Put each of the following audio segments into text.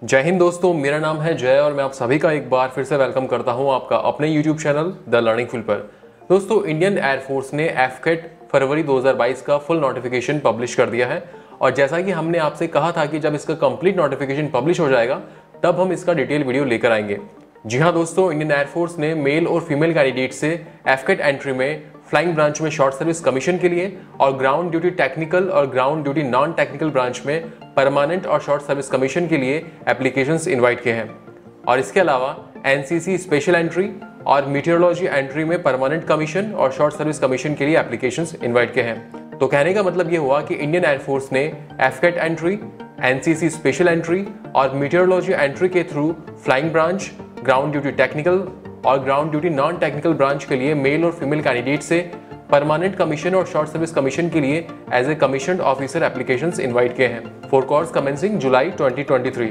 जय हिंद दोस्तों, मेरा नाम है जय और मैं आप सभी का एक बार फिर से वेलकम करता हूं आपका अपने YouTube channel the learning field पर। दोस्तों, इंडियन एयरफोर्स ने एफकेट फरवरी 2022 का फुल नोटिफिकेशन पब्लिश कर दिया है और जैसा कि हमने आपसे कहा था कि जब इसका कंप्लीट नोटिफिकेशन पब्लिश हो जाएगा तब हम इसका डिटेल वीडियो लेकर आएंगे। जी हाँ दोस्तों, इंडियन एयरफोर्स ने मेल और फीमेल कैंडिडेट से एफकेट एंट्री में फ्लाइंग ब्रांच में शॉर्ट सर्विस कमीशन के लिए और ग्राउंड ड्यूटी टेक्निकल और ground duty non technical branch में परमानेंट और शॉर्ट सर्विस कमीशन के लिए एप्लीकेशंस इनवाइट किए हैं। और इसके अलावा एनसीसी स्पेशल एंट्री और मीटियोरोलॉजी एंट्री में परमानेंट कमीशन और शॉर्ट सर्विस कमीशन के लिए एप्लीकेशंस इनवाइट किए हैं। तो कहने का मतलब ये हुआ कि इंडियन एयरफोर्स ने AFCAT entry, NCC special entry और मीटियोरोलॉजी एंट्री के through flying branch, ground duty technical और ground duty non technical branch के लिए मेल और फीमेल कैंडिडेट से परमानेंट कमीशन और शॉर्ट सर्विस कमीशन के लिए as a commissioned officer applications invite किए हैं फॉर कोर्स कमेंसिंग जुलाई 2023।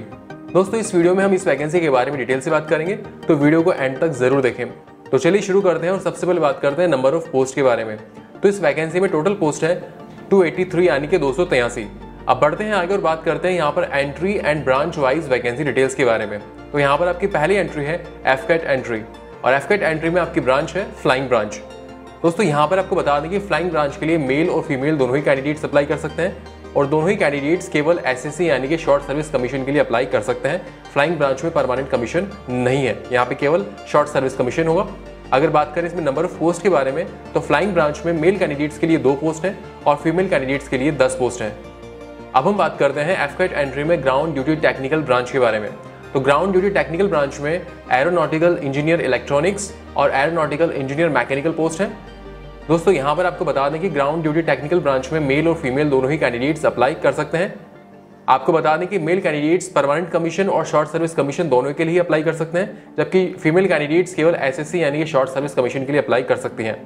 दोस्तों, इस वीडियो में हम इस वैकेंसी के बारे में डिटेल से बात करेंगे, तो वीडियो को एंड तक जरूर देखें। तो चलिए शुरू करते हैं और सबसे पहले बात करते हैं नंबर ऑफ पोस्ट के बारे में। तो इस वैकेंसी में टोटल पोस्ट है 283 यानी कि 283। अब बढ़ते हैं आगे और बात करते हैं यहाँ पर entry and branch wise vacancy details के बारे में। तो यहाँ पर आपकी पहली एंट्री है एफकेट एंट्री और एफकेट एंट्री में आपकी ब्रांच है फ्लाइंग ब्रांच। दोस्तों, यहाँ पर आपको बता दें कि फ्लाइंग ब्रांच के लिए मेल और फीमेल दोनों ही कैंडिडेट्स अप्लाई कर सकते हैं और दोनों ही कैंडिडेट्स केवल एसएससी यानी कि शॉर्ट सर्विस कमीशन के लिए अप्लाई कर सकते हैं। फ्लाइंग ब्रांच में परमानेंट कमीशन नहीं है, यहाँ पे केवल शॉर्ट सर्विस कमीशन होगा। अगर बात करें इसमें नंबर ऑफ पोस्ट के बारे में, तो फ्लाइंग ब्रांच में मेल कैंडिडेट्स के लिए 2 पोस्ट हैं और फीमेल कैंडिडेट्स के लिए 10 पोस्ट हैं। अब हम बात करते हैं एफकेट एंट्री में ग्राउंड ड्यूटी टेक्निकल ब्रांच के बारे में। तो ग्राउंड ड्यूटी टेक्निकल ब्रांच में एरोनॉटिकल इंजीनियर इलेक्ट्रॉनिक्स और एरोनॉटिकल इंजीनियर मैकेनिकल पोस्ट है। दोस्तों, यहाँ पर आपको बता दें कि ग्राउंड ड्यूटी टेक्निकल ब्रांच में मेल और फीमेल दोनों ही कैंडिडेट्स अप्लाई कर सकते हैं। आपको बता दें कि मेल कैंडिडेट्स परमानेंट कमीशन और शॉर्ट सर्विस कमीशन दोनों के लिए अप्लाई कर सकते हैं, जबकि फीमेल कैंडिडेट्स केवल एसएससी यानी कि शॉर्ट सर्विस कमीशन के लिए अप्लाई कर सकती हैं।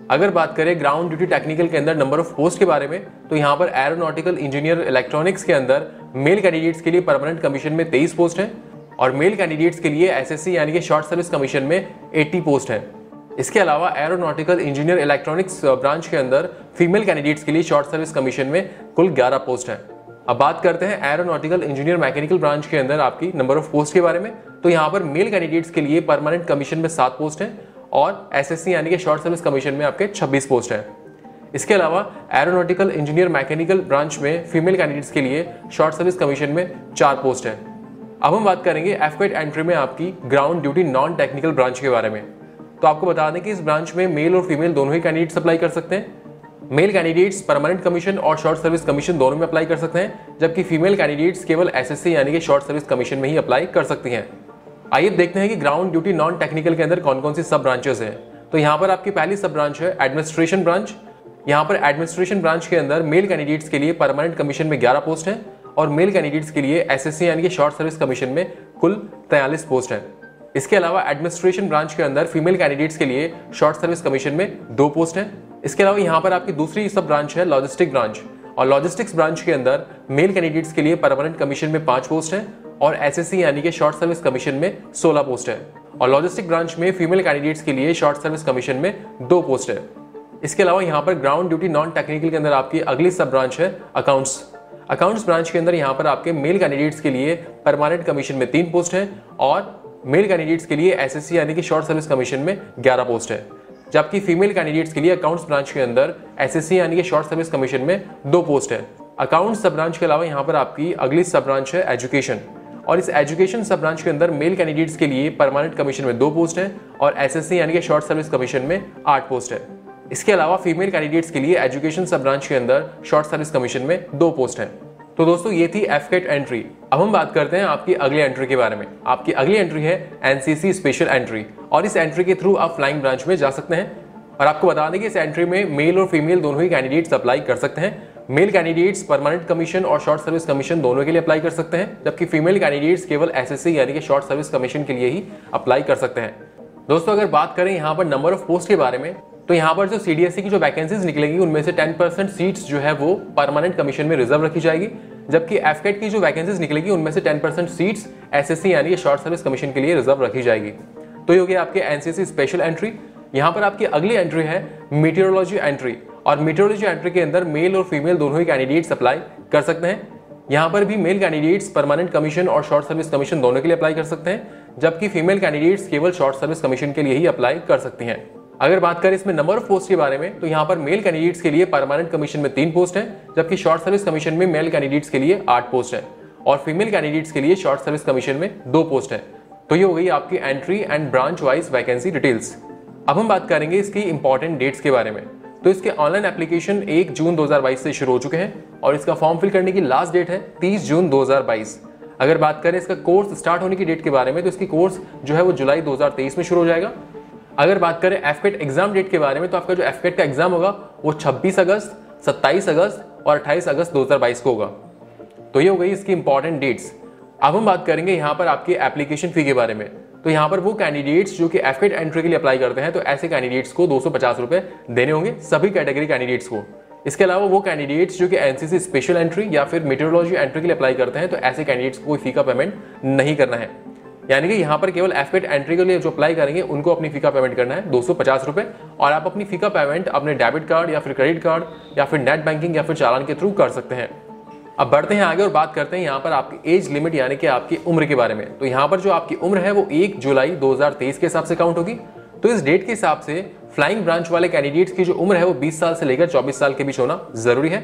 अगर बात करें ग्राउंड ड्यूटी टेक्निकल के अंदर नंबर ऑफ पोस्ट के बारे में, तो यहाँ पर एरोनॉटिकल इंजीनियर इलेक्ट्रॉनिक्स के अंदर मेल कैंडिडेट्स के लिए परमानेंट कमीशन में 23 पोस्ट हैं और मेल कैंडिडेट्स के लिए एसएससी यानी कि शॉर्ट सर्विस कमीशन में 80 पोस्ट हैं। इसके अलावा एरोनॉटिकल इंजीनियर इलेक्ट्रॉनिक्स ब्रांच के अंदर फीमेल कैंडिडेट्स के लिए शॉर्ट सर्विस कमीशन में कुल 11 पोस्ट हैं। अब बात करते हैं एरोनॉटिकल इंजीनियर मैकेनिकल ब्रांच के अंदर आपकी नंबर ऑफ पोस्ट के बारे में। तो यहाँ पर मेल कैंडिडेट्स के लिए परमानेंट कमीशन में 7 पोस्ट हैं और एसएससी यानी कि शॉर्ट सर्विस कमीशन में आपके 26 पोस्ट हैं। इसके अलावा एरोनॉटिकल इंजीनियर मैकेनिकल ब्रांच में फीमेल कैंडिडेट्स के लिए शॉर्ट सर्विस कमीशन में 4 पोस्ट हैं। अब हम बात करेंगे एफकेट एंट्री में आपकी ground duty non technical branch के बारे में। तो आपको बता दें कि इस ब्रांच में मेल और फीमेल दोनों ही कैंडिडेट्स अप्लाई कर सकते हैं। मेल कैंडिडेट्स परमानेंट कमीशन और शॉर्ट सर्विस कमीशन दोनों में अप्लाई कर सकते हैं, जबकि फीमेल कैंडिडेट्स केवल एसएससी यानी कि शॉर्ट सर्विस कमीशन में ही अप्लाई कर सकती हैं। आइए देखते हैं कि ग्राउंड ड्यूटी नॉन टेक्निकल के अंदर कौन कौन सी सब ब्रांचेस हैं। तो यहाँ पर आपकी पहली सब ब्रांच है एडमिनिस्ट्रेशन ब्रांच। यहाँ पर एडमिनिस्ट्रेशन ब्रांच के अंदर मेल कैंडिडेट्स के लिए परमानेंट कमीशन में 11 पोस्ट हैं और मेल कैंडिडेट्स के लिए एसएससी यानी कि शॉर्ट सर्विस कमीशन में कुल 43 पोस्ट हैं। इसके अलावा एडमिनिस्ट्रेशन ब्रांच के अंदर फीमेल कैंडिडेट्स के लिए शॉर्ट सर्विस कमीशन में 2 पोस्ट हैं। इसके अलावा यहाँ पर आपकी दूसरी सब ब्रांच है लॉजिस्टिक ब्रांच और लॉजिस्टिक्स ब्रांच के अंदर मेल कैंडिडेट्स के लिए परमानेंट कमीशन में 5 पोस्ट हैं और एसएससी यानी कि शॉर्ट सर्विस कमीशन में 16 पोस्ट है और लॉजिस्टिक ब्रांच में फीमेल कैंडिडेट्स के लिए शॉर्ट सर्विस कमीशन में 2 पोस्ट है। इसके अलावा यहाँ पर ग्राउंड ड्यूटी नॉन टेक्निकल के अंदर आपकी अगली सब ब्रांच है अकाउंट्स। अकाउंट्स ब्रांच के अंदर यहाँ पर आपके मेल कैंडिडेट्स के लिए परमानेंट कमीशन में 3 पोस्ट है और मेल कैंडिडेट्स के लिए एसएससी यानी कि शॉर्ट सर्विस कमीशन में 11 पोस्ट है, जबकि फीमेल कैंडिडेट्स के लिए अकाउंट्स ब्रांच के अंदर एसएससी यानी कि शॉर्ट सर्विस कमीशन में 2 पोस्ट है। अकाउंट्स सब ब्रांच के अलावा यहाँ पर आपकी अगली सब ब्रांच है एजुकेशन और इस एजुकेशन सब ब्रांच के अंदर मेल कैंडिडेट्स के लिए परमानेंट कमीशन में 2 पोस्ट है और एसएससी यानी कि शॉर्ट सर्विस कमीशन में 8 पोस्ट है। इसके अलावा फीमेल कैंडिडेट्स के लिए एजुकेशन सब ब्रांच के अंदर शॉर्ट सर्विस कमीशन में 2 पोस्ट है। तो दोस्तों, ये थी एफकेट एंट्री। अब हम बात करते हैं आपकी अगली एंट्री के बारे में। आपकी अगली एंट्री है एनसीसी स्पेशल एंट्री और इस एंट्री के थ्रू आप फ्लाइंग ब्रांच में जा सकते हैं और आपको बता दें कि इस एंट्री में मेल और फीमेल दोनों ही कैंडिडेट्स अप्लाई कर सकते हैं। मेल कैंडिडेट्स परमानेंट कमीशन और शॉर्ट सर्विस कमीशन दोनों के लिए अप्लाई कर सकते हैं, जबकि फीमेल कैंडिडेट्स केवल एसएससी यानी कि शॉर्ट सर्विस कमीशन के लिए ही अप्लाई कर सकते हैं। दोस्तों, अगर बात करें यहाँ पर नंबर ऑफ पोस्ट के बारे में, तो यहाँ पर जो सीडीएससी की जो वैकेंसीज निकलेगी उनमें से 10% सीट्स जो है वो परमानेंट कमीशन में रिजर्व रखी जाएगी, जबकि एफकेट की जो वैकेंसीज निकलेगी उनमें से 10% सीट्स एसएससी यानी कि शॉर्ट सर्विस कमीशन के लिए रिजर्व रखी जाएगी। तो ये हो गया आपके एनसीसी स्पेशल एंट्री। यहाँ पर आपकी अगली एंट्री है मीटियोरोलॉजी एंट्री और मीटियोरोलॉजी एंट्री के अंदर मेल और फीमेल दोनों ही कैंडिडेट्स अप्लाई कर सकते हैं। यहाँ पर भी मेल कैंडिडेट्स परमानेंट कमीशन और शॉर्ट सर्विस कमीशन दोनों के लिए अप्लाई कर सकते हैं, जबकि फीमेल कैंडिडेट्स केवल शॉर्ट सर्विस कमीशन के लिए ही अप्लाई कर सकती हैं। अगर बात करें इसमें नंबर ऑफ पोस्ट के बारे में, तो यहाँ पर मेल कैंडिडेट्स के लिए परमानेंट कमीशन में 3 पोस्ट हैं, जबकि शॉर्ट सर्विस कमीशन में मेल कैंडिडेट्स के लिए 8 पोस्ट हैं और फीमेल कैंडिडेट्स के लिए शॉर्ट सर्विस कमीशन में 2 पोस्ट हैं। तो ये हो गई आपकी entry and branch wise vacancy details. अब हम बात करेंगे इसकी इंपॉर्टेंट डेट्स के बारे में। तो इसके ऑनलाइन एप्लीकेशन 1 जून 2022 से शुरू हो चुके हैं और इसका फॉर्म फिल करने की लास्ट डेट है 30 जून 2022। अगर बात करें इसका कोर्स स्टार्ट होने की डेट के बारे में, तो इसकी कोर्स जो है वो जुलाई 2023 में शुरू हो जाएगा। अगर बात करें एफकेट एग्जाम डेट के बारे में, तो आपका जो एफकेट का एग्जाम होगा वो 26 अगस्त, 27 अगस्त और 28 अगस्त 2022 को होगा। तो ये हो गई इसकी इंपॉर्टेंट डेट्स। अब हम बात करेंगे यहाँ पर आपकी एप्लीकेशन फी के बारे में। तो यहाँ पर वो कैंडिडेट्स जो कि एफकेट एंट्री के लिए अप्लाई करते हैं, तो ऐसे कैंडिडेट्स को 250 रुपए देने होंगे सभी कैटेगरी कैंडिडेट्स को। इसके अलावा वो कैंडिडेट्स जो कि एनसीसी स्पेशल एंट्री या फिर मीटरोलॉजी एंट्री के लिए अप्लाई करते हैं, तो ऐसे कैंडिडेट्स को कोई फी का पेमेंट नहीं करना है। यानी कि यहाँ पर केवल एफकेट एंट्री के लिए जो अप्लाई करेंगे उनको अपनी फी का पेमेंट करना है 250 रुपए, और आप अपनी फी का पेमेंट अपने डेबिट कार्ड या फिर क्रेडिट कार्ड या फिर नेट बैंकिंग या फिर चालान के थ्रू कर सकते हैं। अब बढ़ते हैं आगे और बात करते हैं यहाँ पर आपकी एज लिमिट यानी कि आपकी उम्र के बारे में। तो यहाँ पर जो आपकी उम्र है वो 1 जुलाई 2023 के हिसाब से काउंट होगी। तो इस डेट के हिसाब से फ्लाइंग ब्रांच वाले कैंडिडेट्स की जो उम्र है वो 20 साल से लेकर 24 साल के बीच होना जरूरी है।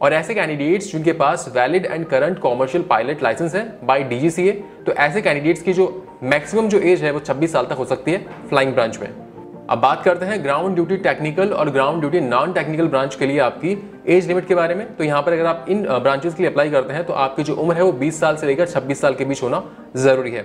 और ऐसे कैंडिडेट्स जिनके पास valid and current commercial pilot licence है बाय डीजीसीए, तो ऐसे कैंडिडेट्स की जो मैक्सिमम जो एज है वो 26 साल तक हो सकती है फ्लाइंग ब्रांच में। अब बात करते हैं ग्राउंड ड्यूटी टेक्निकल और ground duty non technical branch के लिए आपकी एज लिमिट के बारे में। तो यहाँ पर अगर आप इन ब्रांचेस के लिए अप्लाई करते हैं, तो आपकी जो उम्र है वो 20 साल से लेकर 26 साल के बीच होना जरूरी है।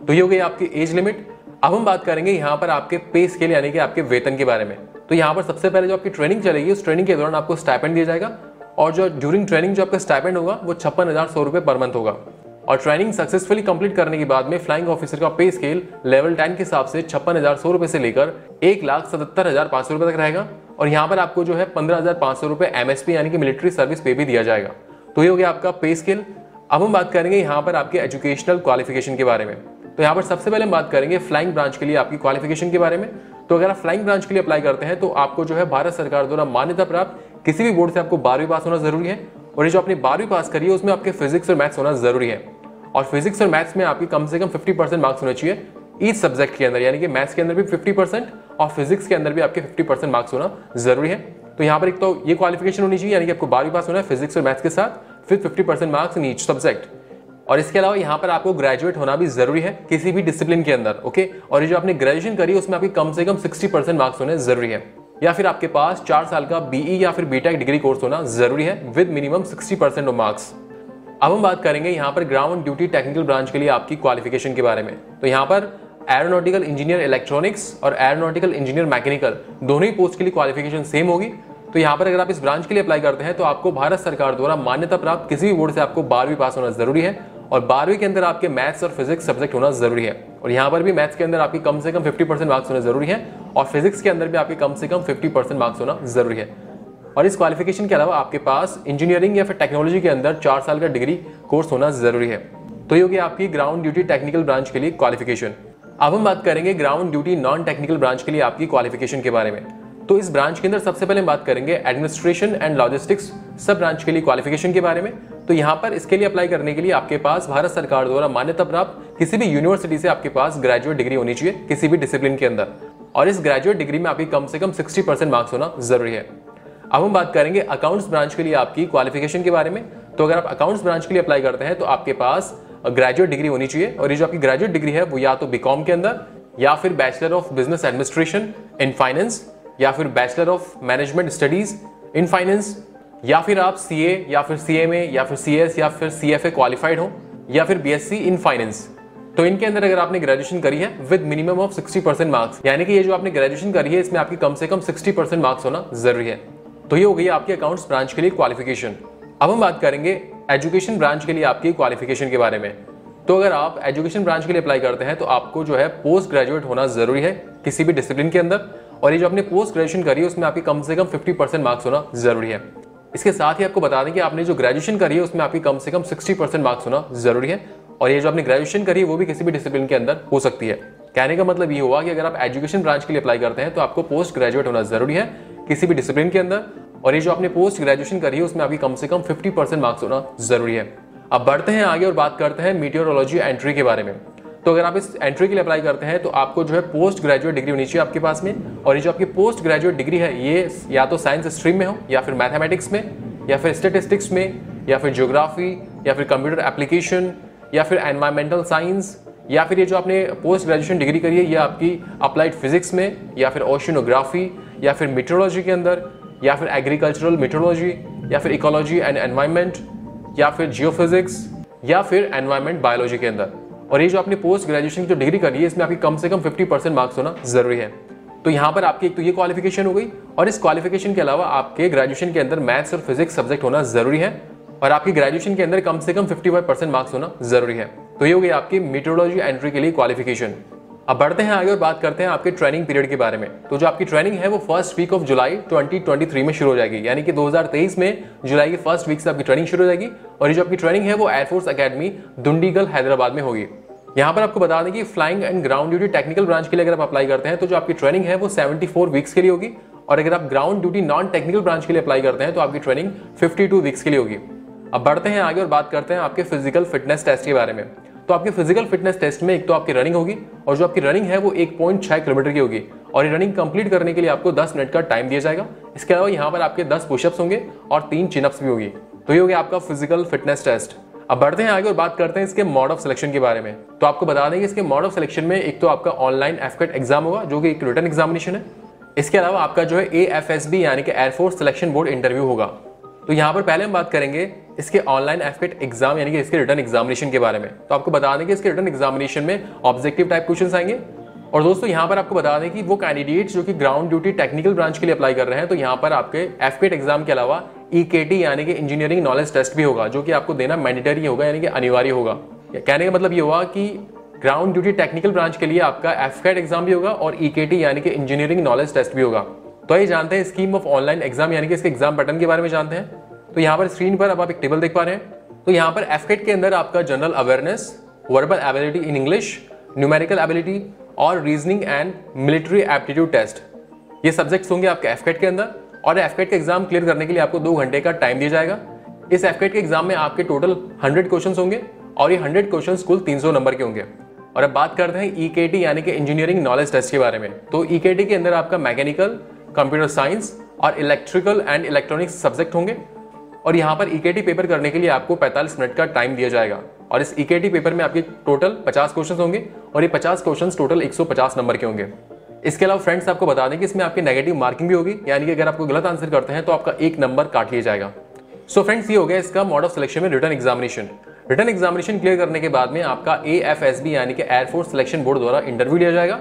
तो ये हो गई आपकी एज लिमिट। अब हम बात करेंगे यहाँ पर आपके पे स्केल यानी कि आपके वेतन के बारे में। तो यहाँ पर सबसे पहले जो आपकी ट्रेनिंग चलेगी, उस ट्रेनिंग के दौरान आपको स्टाइपेंड दिया जाएगा और जो ड्यूरिंग ट्रेनिंग जो आपका स्टाइपेंड होगा वो 56,100 रुपए पर मंथ होगा। और ट्रेनिंग सक्सेसफुली कंप्लीट करने के बाद में फ्लाइंग ऑफिसर का पे स्केल लेवल 10 के हिसाब से 56,100 रुपए से लेकर 1,77,500 रुपए तक रहेगा। और यहाँ पर आपको जो है 15,500 रुपए एमएसपी यानी कि मिलिट्री सर्विस पे भी दिया जाएगा। तो ये हो गया आपका पे स्केल। अब हम बात करेंगे यहाँ पर आपके एजुकेशनल क्वालिफिकेशन के बारे में। तो यहाँ पर सबसे पहले हम बात करेंगे फ्लाइंग ब्रांच के लिए आपकी क्वालिफिकेशन के बारे में। तो अगर आप फ्लाइंग ब्रांच के लिए अप्लाई करते हैं, तो आपको जो है भारत सरकार द्वारा मान्यता प्राप्त किसी भी बोर्ड से आपको 12वीं पास होना जरूरी है। और ये जो आपने 12वीं पास करी है उसमें आपके फिजिक्स और मैथ्स होना जरूरी है। और फिजिक्स और मैथ्स में आपकी कम से कम 50% मार्क्स होने चाहिए ईच सब्जेक्ट के अंदर, यानी कि मैथ्स के अंदर भी 50% और फिजिक्स के अंदर भी आपके 50% मार्क्स होना जरूरी है। तो यहाँ पर एक तो ये क्वालिफिकेशन होनी चाहिए, यानी कि आपको 12वीं पास होना है फिजिक्स और मैथ्स के साथ, फिर 50% मार्क्स इन ईच सब्जेक्ट। और इसके अलावा यहाँ पर आपको ग्रेजुएट होना भी जरूरी है किसी भी डिसिप्लिन के अंदर, ओके। और ये जो आपने ग्रेजुएशन करी है उसमें आपकी कम से कम 60% मार्क्स होने जरूरी है, या फिर आपके पास 4 साल का बीई या फिर बीटेक डिग्री कोर्स होना जरूरी है विद मिनिमम 60% ऑफ मार्क्स। अब हम बात करेंगे यहाँ पर ग्राउंड ड्यूटी टेक्निकल ब्रांच के लिए आपकी क्वालिफिकेशन के बारे में। तो यहाँ पर एरोनॉटिकल इंजीनियर इलेक्ट्रॉनिक्स और एरोनॉटिकल इंजीनियर मैकेनिकल दोनों ही पोस्ट के लिए क्वालिफिकेशन सेम होगी। तो यहाँ पर अगर आप इस ब्रांच के लिए अप्लाई करते हैं, तो आपको भारत सरकार द्वारा मान्यता प्राप्त किसी भी बोर्ड से आपको 12वीं पास होना जरूरी है और 12वीं के अंदर आपके मैथ्स और फिजिक्स सब्जेक्ट होना जरूरी है। और यहाँ पर भी मैथ्स के अंदर आपकी कम से कम 50% मार्क्स होना जरूरी है और फिजिक्स के अंदर भी आपके कम से कम 50% मार्क्स होना जरूरी है। और इस क्वालिफिकेशन के अलावा आपके पास इंजीनियरिंग या फिर टेक्नोलॉजी के अंदर 4 साल का डिग्री कोर्स होना जरूरी है। तो ये होगी आपकी ग्राउंड ड्यूटी टेक्निकल ब्रांच के लिए क्वालिफिकेशन। अब हम बात करेंगे ground duty non technical branch के लिए आपकी क्वालिफिकेशन के बारे में। तो इस ब्रांच के अंदर सबसे पहले हम बात करेंगे एडमिनिस्ट्रेशन एंड लॉजिस्टिक्स सब ब्रांच के लिए क्वालिफिकेशन के बारे में। तो यहाँ पर इसके लिए अप्लाई करने के लिए आपके पास भारत सरकार द्वारा मान्यता प्राप्त किसी भी यूनिवर्सिटी से आपके पास ग्रेजुएट डिग्री होनी चाहिए किसी भी डिसिप्लिन के अंदर, और इस ग्रेजुएट डिग्री में आपकी कम से कम 60% मार्क्स होना जरूरी है। अब हम बात करेंगे अकाउंट्स ब्रांच के लिए आपकी क्वालिफिकेशन के बारे में। तो अगर आप अकाउंट्स ब्रांच के लिए अप्लाई करते हैं, तो आपके पास ग्रेजुएट डिग्री होनी चाहिए और ये जो आपकी ग्रेजुएट डिग्री है वो या तो बीकॉम के अंदर या फिर bachelor of business administration in finance या फिर bachelor of management studies in finance, या फिर आप सीए या फिर सीएमए या फिर सीएस या फिर सीएफए क्वालिफाइड हो, या फिर बीएससी इन फाइनेंस। तो इनके अंदर अगर आपने ग्रेजुएशन करी है विद मिनिमम ऑफ 60% मार्क्स, यानी कि ये जो आपने ग्रेजुएशन करी है इसमें आपकी कम से कम 60% मार्क्स होना जरूरी है। तो ये हो गई आपकी अकाउंट्स ब्रांच के लिए क्वालिफिकेशन। अब हम बात करेंगे एजुकेशन ब्रांच के लिए आपकी क्वालिफिकेशन के बारे में। तो अगर आप एजुकेशन ब्रांच के लिए अप्लाई करते हैं, तो आपको जो है पोस्ट ग्रेजुएट होना जरूरी है किसी भी डिसिप्लिन के अंदर, और ये जो आपने पोस्ट ग्रेजुएशन करी है उसमें आपकी कम से कम 50% मार्क्स होना जरूरी है। इसके साथ ही आपको बता दें कि आपने जो ग्रेजुएशन करी है उसमें आपकी कम से कम 60% मार्क्स होना जरूरी है, और ये जो आपने ग्रेजुएशन करी है वो भी किसी भी डिसिप्लिन के अंदर हो सकती है। कहने का मतलब ये हुआ कि अगर आप एजुकेशन ब्रांच के लिए अप्लाई करते हैं तो आपको पोस्ट ग्रेजुएट होना जरूरी है किसी भी डिसिप्लिन के अंदर, और ये जो आपने पोस्ट ग्रेजुएशन करी है उसमें आपकी कम से कम 50% मार्क्स होना जरूरी है। अब बढ़ते हैं आगे और बात करते हैं मीटियोरोलॉजी एंट्री के बारे में। तो अगर आप इस एंट्री के लिए अप्लाई करते हैं तो आपको जो है पोस्ट ग्रेजुएट डिग्री होनी चाहिए आपके पास में, और ये जो आपकी पोस्ट ग्रेजुएट डिग्री है ये या तो साइंस स्ट्रीम में हो, या फिर मैथमेटिक्स में, या फिर स्टेटिस्टिक्स में, या फिर ज्योग्राफी, या फिर कंप्यूटर एप्लीकेशन, या फिर एनवायरमेंटल साइंस, या फिर ये जो आपने पोस्ट ग्रेजुएशन डिग्री करी है ये आपकी अप्लाइड फिजिक्स में, या फिर ओशिनोग्राफी, या फिर मीटरोलॉजी के अंदर, या फिर एग्रीकल्चरल मीटरोलॉजी, या फिर इकोलॉजी एंड एनवायरमेंट, या फिर जियोफिजिक्स, या फिर एनवायरमेंट बायोलॉजी के अंदर। और ये जो आपने पोस्ट ग्रेजुएशन की जो डिग्री करी है इसमें आपकी कम से कम 50% मार्क्स होना जरूरी है। तो यहाँ पर आपकी एक तो ये क्वालिफिकेशन हो गई, और इस क्वालिफिकेशन के अलावा आपके ग्रेजुएशन के अंदर मैथ्स और फिजिक्स सब्जेक्ट होना जरूरी है, और आपकी ग्रेजुएशन के अंदर कम से कम 55% मार्क्स होना जरूरी है। तो ये हो गई आपकी मीटरोलॉजी एंट्री के लिए क्वालिफिकेशन। अब बढ़ते हैं आगे और बात करते हैं आपके ट्रेनिंग पीरियड के बारे में। तो जो आपकी ट्रेनिंग है वो फर्स्ट वीक ऑफ जुलाई 2023 में शुरू हो जाएगी, यानी कि 2023 में जुलाई की फर्स्ट वीक से आपकी ट्रेनिंग शुरू हो जाएगी। और ये जो आपकी ट्रेनिंग है वो एयरफोर्स अकेडमी दुंडीगल हैदराबाद में होगी। यहाँ पर आपको बता दें कि flying and ground duty technical branch के लिए अगर आप अप्लाई करते हैं तो जो आपकी ट्रेनिंग है वो 74 वीक्स के लिए होगी, और अगर आप ground duty non technical branch के लिए अप्लाई करते हैं तो आपकी ट्रेनिंग 52 वीक्स के लिए होगी। अब बढ़ते हैं आगे और बात करते हैं आपके फिजिकल फिटनेस टेस्ट के बारे में। तो आपके फिजिकल फिटनेस टेस्ट में एक तो आपकी रनिंग होगी, और जो आपकी रनिंग है वो 1.6 किलोमीटर की होगी, और ये रनिंग कंप्लीट करने के लिए आपको 10 मिनट का टाइम दिया जाएगा। इसके अलावा यहाँ पर आपके 10 पुशअप्स होंगे और 3 चिनअप्स भी होगी। तो ये हो गया आपका फिजिकल फिटनेस टेस्ट। अब बढ़ते हैं आगे और बात करते हैं इसके मोड ऑफ सिलेक्शन के बारे में। तो आपको बता दें कि इसके मोड ऑफ सिलेक्शन में एक तो आपका ऑनलाइन एफकेट एग्जाम होगा जो कि एक रिटन एग्जामिनेशन है। इसके अलावा आपका जो है AFSB यानी कि एयरफोर्स सिलेक्शन बोर्ड इंटरव्यू होगा। तो यहाँ पर पहले हम बात करेंगे इसके ऑनलाइन एफकेट एग्जाम यानी कि इसके रिटन एग्जामिनेशन के बारे में। तो आपको बता दें कि इसके रिटन एग्जामिनेशन में ऑब्जेक्टिव टाइप क्वेश्चंस आएंगे। और दोस्तों यहाँ पर आपको बता दें कि वो कैंडिडेट्स जो कि ग्राउंड ड्यूटी टेक्निकल ब्रांच के लिए अप्लाई कर रहे हैं तो यहाँ पर आपके एफकेट एग्जाम के अलावा EKT यानी कि इंजीनियरिंग नॉलेज टेस्ट भी होगा, जो कि आपको देना मैंडेटरी होगा यानी कि अनिवार्य होगा। कहने का मतलब ये हुआ कि ग्राउंड ड्यूटी टेक्निकल ब्रांच के लिए आपका एफकेट एग्जाम भी होगा और EKT यानी कि इंजीनियरिंग नॉलेज टेस्ट भी होगा। तो ये जानते हैं स्कीम ऑफ ऑनलाइन एग्जाम यानी कि इसके एग्जाम पैटर्न के बारे में जानते हैं। तो यहाँ पर स्क्रीन पर अब आप एक टेबल देख पा रहे हैं। तो यहाँ पर एफकेट के अंदर आपका general awareness, verbal ability in English, numerical ability और reasoning and military aptitude test, ये सब्जेक्ट्स होंगे आपके एफकेट के अंदर। और एफकेट के एग्जाम क्लियर करने के लिए आपको 2 घंटे का टाइम दिया जाएगा। इस एफकेट के एग्जाम में आपके टोटल 100 क्वेश्चंस होंगे, और ये 100 क्वेश्चंस कुल 300 नंबर के होंगे। और अब बात करते हैं EKT यानी कि इंजीनियरिंग नॉलेज टेस्ट के बारे में। तो EKT के अंदर आपका मैकेनिकल, कंप्यूटर साइंस और इलेक्ट्रिकल एंड इलेक्ट्रॉनिक्स सब्जेक्ट होंगे। और यहाँ पर EKT पेपर करने के लिए आपको 45 मिनट का टाइम दिया जाएगा। और इस EKT पेपर में आपके टोटल 50 क्वेश्चन होंगे, और ये 50 क्वेश्चन टोटल 150 नंबर के होंगे। इसके अलावा फ्रेंड्स आपको बता दें कि इसमें आपकी नेगेटिव मार्किंग भी होगी, यानी कि अगर आपको गलत आंसर करते हैं तो आपका 1 नंबर काट लिया जाएगा। सो फ्रेंड्स ये हो गया इसका मोड ऑफ सिलेक्शन में written examination. Written examination clear करने के बाद में आपका AFSB यानी कि एयरफोर्स सिलेक्शन बोर्ड द्वारा इंटरव्यू लिया जाएगा,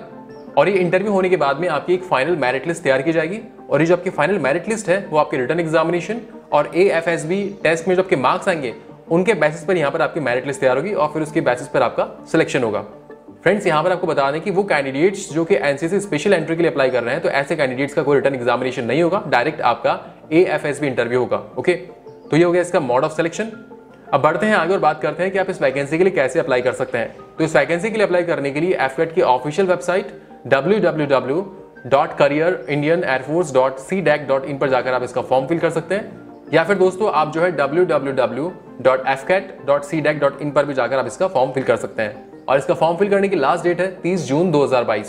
और ये इंटरव्यू होने के बाद में आपकी एक फाइनल मेरिट लिस्ट तैयार की जाएगी। और ये जो आपकी फाइनल मेरिट लिस्ट है वो आपके रिटन एग्जामिनेशन और AFSB टेस्ट में जो आपके मार्क्स आएंगे उनके बेसिस पर यहाँ पर आपकी मेरिट लिस्ट तैयार होगी, और फिर उसके बेसिस पर आपका सिलेक्शन होगा। फ्रेंड्स यहाँ पर आपको बता दें कि वो कैंडिडेट्स जो कि NCC स्पेशल एंट्री के लिए अप्लाई कर रहे हैं तो ऐसे कैंडिडेट्स का कोई रिटन एग्जामिनेशन नहीं होगा, डायरेक्ट आपका AFSB इंटरव्यू होगा। ओके, तो ये हो गया इसका मोड ऑफ सिलेक्शन। अब बढ़ते हैं आगे और बात करते हैं कि आप इस वैकेंसी के लिए कैसे अप्लाई कर सकते हैं। तो इस वैकेंसी के लिए अप्लाई करने के लिए एफकेट की ऑफिशियल वेबसाइट www.careerindianairforce.cdac.in पर जाकर आप इसका फॉर्म फिल कर सकते हैं, या फिर दोस्तों आप जो है www.fcat.cdac.in पर भी जाकर आप इसका फॉर्म फिल कर सकते हैं। और इसका फॉर्म फिल करने की लास्ट डेट है 30 जून 2022।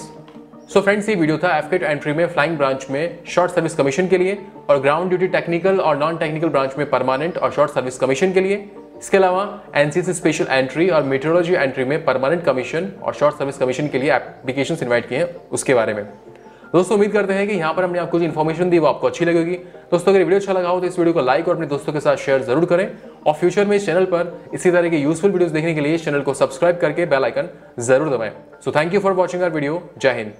सो फ्रेंड्स ये वीडियो था एफकेट एंट्री में फ्लाइंग ब्रांच में शॉर्ट सर्विस कमीशन के लिए, और ग्राउंड ड्यूटी टेक्निकल और नॉन टेक्निकल ब्रांच में परमानेंट और शॉर्ट सर्विस कमीशन के लिए। इसके अलावा NCC स्पेशल एंट्री और मीटरोलॉजी एंट्री में परमानेंट कमीशन और शॉर्ट सर्विस कमीशन के लिए एप्लीकेशन इन्वाइट किए हैं उसके बारे में। दोस्तों उम्मीद करते हैं कि यहाँ पर हमने आपको जो इन्फॉर्मेशन दी वो आपको अच्छी लगेगी। दोस्तों अगर वीडियो अच्छा लगा हो तो इस वीडियो को लाइक और अपने दोस्तों के साथ शेयर जरूर करें, और फ्यूचर में इस चैनल पर इसी तरह के यूजफुल वीडियोस देखने के लिए इस चैनल को सब्सक्राइब करके बेल आइकन जरूर दबाएं। So thank you for watching our video. जय हिंद।